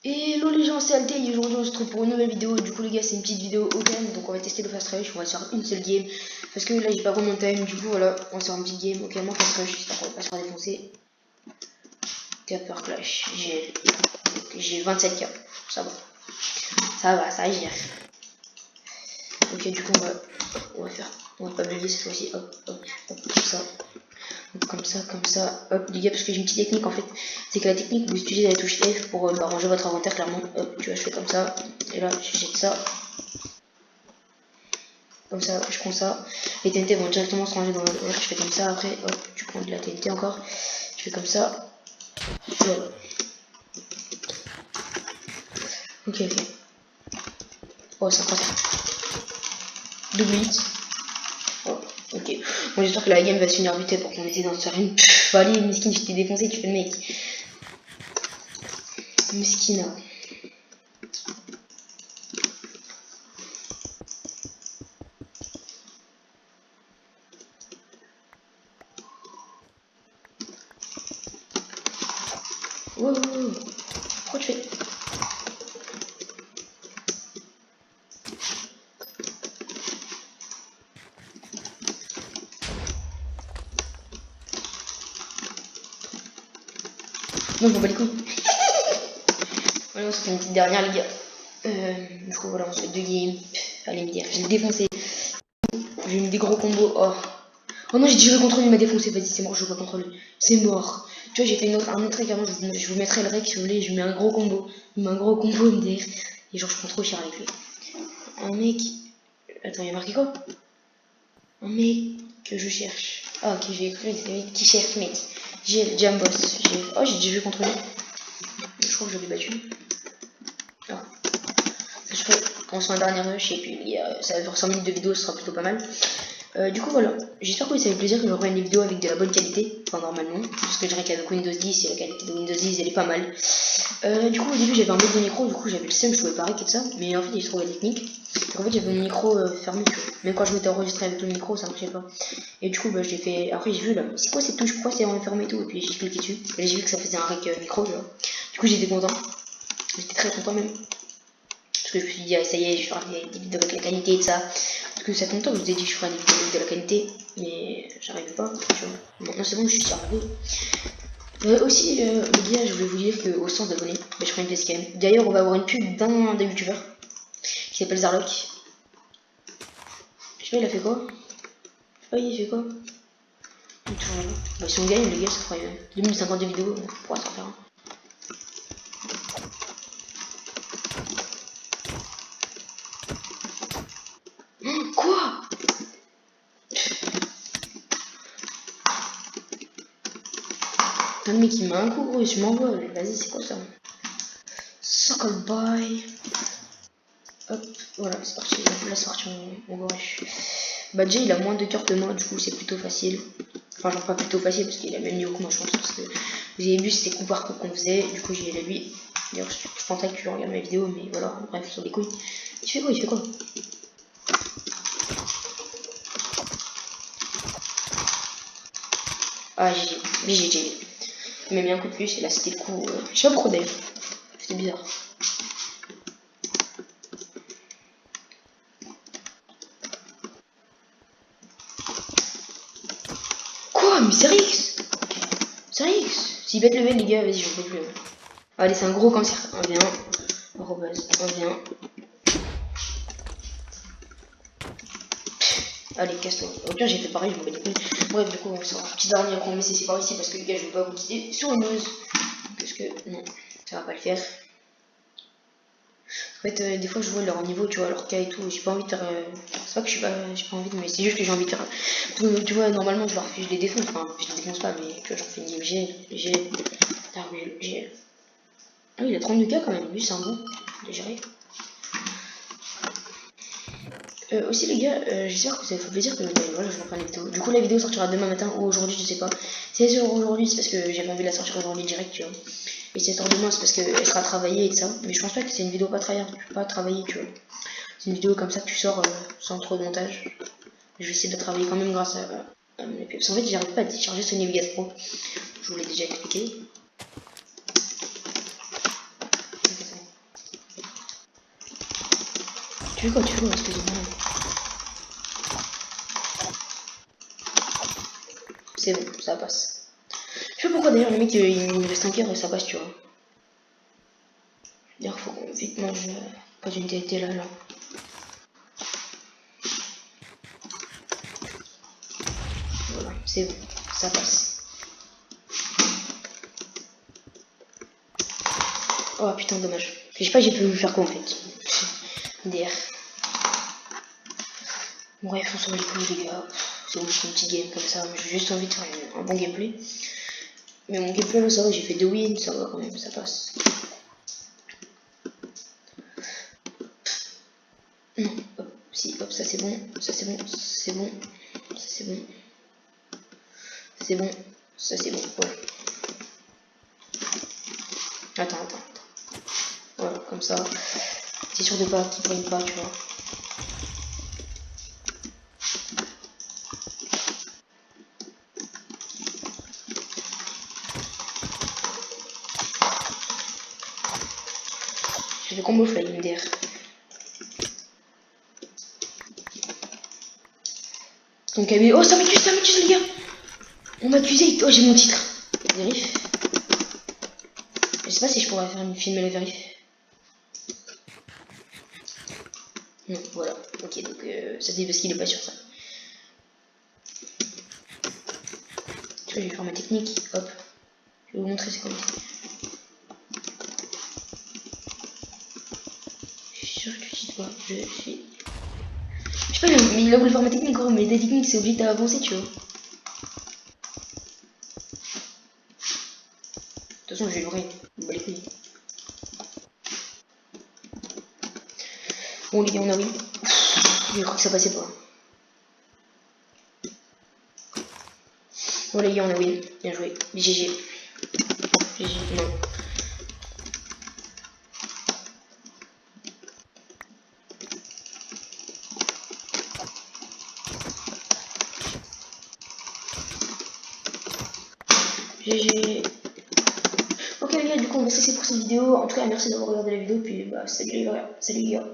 Hello les gens, c'est Alté et aujourd'hui on se retrouve pour une nouvelle vidéo. Du coup les gars, c'est une petite vidéo open, donc on va tester le fast rush. On va se faire une seule game parce que là j'ai pas vraiment de time. Du coup voilà, on va se faire une petite game auquel fast rush, j'espère qu'on va pas se faire défoncer. Capper clash, j'ai 27k, ça va, ça gère. Ok, du coup on va pas bugger cette fois-ci. Hop, comme ça. Comme ça, hop les gars, parce que j'ai une petite technique en fait, c'est que la technique vous utilisez la touche F pour ranger votre inventaire clairement. Hop, tu vois, je fais comme ça, et là je jette ça, comme ça, je prends ça, les TNT vont directement se ranger dans le je fais comme ça, après hop, tu prends de la TNT encore, je fais comme ça, voilà. Ok, oh ça passe, double hit, oh, ok, bon j'espère que la game va se finir vite pour qu'on essaie d'en faire une. Allez miskin, je t'ai défoncé, tu fais le mec, miskina. Wow, pourquoi tu fais? Non, je m'en bats les couilles. Voilà, on se fait une petite dernière, les gars. Du coup, voilà, on se fait 2 games. Allez me dire, je l'ai défoncé. J'ai mis des gros combos. Oh non, j'ai dit je vais contre lui, il m'a défoncé. Vas-y, c'est mort, je veux pas contre lui. C'est mort. Tu vois, j'ai fait un autre rec avant, je vous mettrai le rec si vous voulez. Je mets un gros combo. Il met un gros combo MDR. Et genre, je prends trop cher avec lui. Un mec. Attends, il y a marqué quoi? Un mec que je cherche. Ah, ok, j'ai écrit, c'est mec qui cherche, mec. J'ai le Jam Boss. Oh, j'ai déjà joué contre lui. Je crois que je l'ai battu. Ah. Je ferai en soin dernier rush et puis ça va faire 5 minutes de vidéo, ce sera plutôt pas mal. Du coup voilà, j'espère que vous avez plaisir que je reprenne une vidéo avec de la bonne qualité, enfin normalement, parce que je dirais qu'avec Windows 10 et la qualité de Windows 10 elle est pas mal. Du coup au début j'avais un bug de micro, du coup j'avais le seum, je pouvais pas arrêter de ça, mais en fait j'ai trouvé la technique. Donc en fait j'avais mon micro fermé, tu vois. Même quand je m'étais enregistré avec le micro ça marchait pas. Et du coup bah je l'ai fait, après j'ai vu là, c'est quoi cette touche, pourquoi c'est enfermé et tout, et puis j'ai cliqué dessus, et j'ai vu que ça faisait un rec micro, tu vois. Du coup j'étais content, j'étais très content même. Parce que je me suis dit, ah, ça y est, je vais faire des vidéos avec la qualité et de ça. Parce que ça fait longtemps que je vous ai dit que je ferais des vidéos avec de la qualité, mais j'arrive pas. Maintenant c'est bon, je suis arrivé. Aussi, les gars, je voulais vous dire qu'au 100 d'abonnés, je ferai une facecam. D'ailleurs, on va avoir une pub d'un des youtubeurs qui s'appelle Zarlock. Je sais pas, il a fait quoi? Je sais pas, il a fait quoi? Bah, si on gagne, les gars, ça fera 2050 de vidéos, on pourra s'en faire un. Quoi? Un mec qui m'a un coup gros, je m'envoie, vas-y, c'est quoi ça? Suckle boy. Hop, voilà, c'est parti. Là, c'est parti, on va rush. Bah, Jay, il a moins de cœur que moi, du coup, c'est plutôt facile. Enfin, genre, pas plutôt facile, parce qu'il a le même niveau que moi, je pense. Parce que vous avez vu, c'était coup par coup qu'on faisait. Du coup, j'ai aidé lui. D'ailleurs, je pensais que tu regardes ma vidéo, mais voilà, bref, sur des couilles. Il fait quoi? Il fait quoi? Ah, GG. Il m'a mis un coup de plus, et là, c'était le coup. Je sais pas pourquoi d'ailleurs. C'était bizarre. Quoi? Mais c'est Rix! C'est Rix! S'il bête level, les gars, vas-y, je peux plus. Allez, c'est un gros cancer. 1v1. Arrobase 1v1. Allez, casse-toi. Au pire, j'ai fait pareil, je m'en bats les couilles. Bref, du coup, on sort un petit dernier après on met c'est par ici parce que les gars, je veux pas vous quitter sur une news. Parce que non, ça va pas le faire. En fait, des fois, je vois leur niveau, tu vois, leur cas et tout. J'ai pas envie de faire. C'est pas que j'ai pas envie de, mais c'est juste que j'ai envie de faire. Tu vois, normalement, je les défonce. Enfin, je les défonce pas, mais tu vois, j'en fais une game GL. Ah, il a 32k quand même. Lui, c'est un bon. Déjà. Aussi les gars, j'espère que ça vous fait plaisir que voilà, je reprenne la vidéo. Du coup la vidéo sortira demain matin ou aujourd'hui, je sais pas. Si elle sort aujourd'hui, c'est parce que j'avais envie de la sortir aujourd'hui direct, tu vois. Et si elle sort demain, c'est parce qu'elle sera travaillée et tout ça. Mais je pense pas que c'est une vidéo pas tryhard, pas travailler, tu vois. C'est une vidéo comme ça que tu sors sans trop de montage. Je vais essayer de travailler quand même grâce à mon épée. Parce qu'en fait, j'arrive pas à télécharger Sony Vegas Pro. Je vous l'ai déjà expliqué. Tu fais quoi, espèce de malade. C'est bon, ça passe. Je sais pas pourquoi d'ailleurs, le mec, il me reste un cœur et ça passe, tu vois. D'ailleurs, faut qu'on vite mange pas d'une TNT là. Voilà, c'est bon, ça passe. Oh putain, dommage. Je sais pas, j'ai pu faire quoi en fait. DR. Bref, on s'en va les couilles, les gars. C'est bon, c'est un petit game comme ça. J'ai juste envie de faire un bon gameplay. Mais mon gameplay là, ça va, j'ai fait 2 wins, ça va quand même, ça passe. Non, hop, si, hop, ça c'est bon, ça c'est bon, c'est bon, ça c'est bon, c'est bon, ça c'est bon, voilà. Attends. Voilà, comme ça, c'est sûr de pas qu'il prenne pas, tu vois. J'ai fait combo fly MDR. Donc, oh, ça m'accuse les gars. On m'a accusé, oh j'ai mon titre. Vérif. Je sais pas si je pourrais faire une film à la vérif. Non, voilà. Ok, donc ça c'est parce qu'il est pas sur ça. Je vais faire ma technique. Hop. Je vais vous montrer c'est quoi. Je suis sûr que tu sais pas. Je suis. Je sais pas, mais il a voulu faire ma technique, gros, mais ta technique c'est obligé d'avancer, tu vois. De toute façon, je vais l'ouvrir. Bah les couilles. Bon, les gars, on a win. Je crois que ça passait pas. Bon, les gars, on a win. Bien joué. GG. GG, non. GG. Ok les gars, du coup on va cesser pour cette vidéo. En tout cas merci d'avoir regardé la vidéo. Puis bah salut les gars.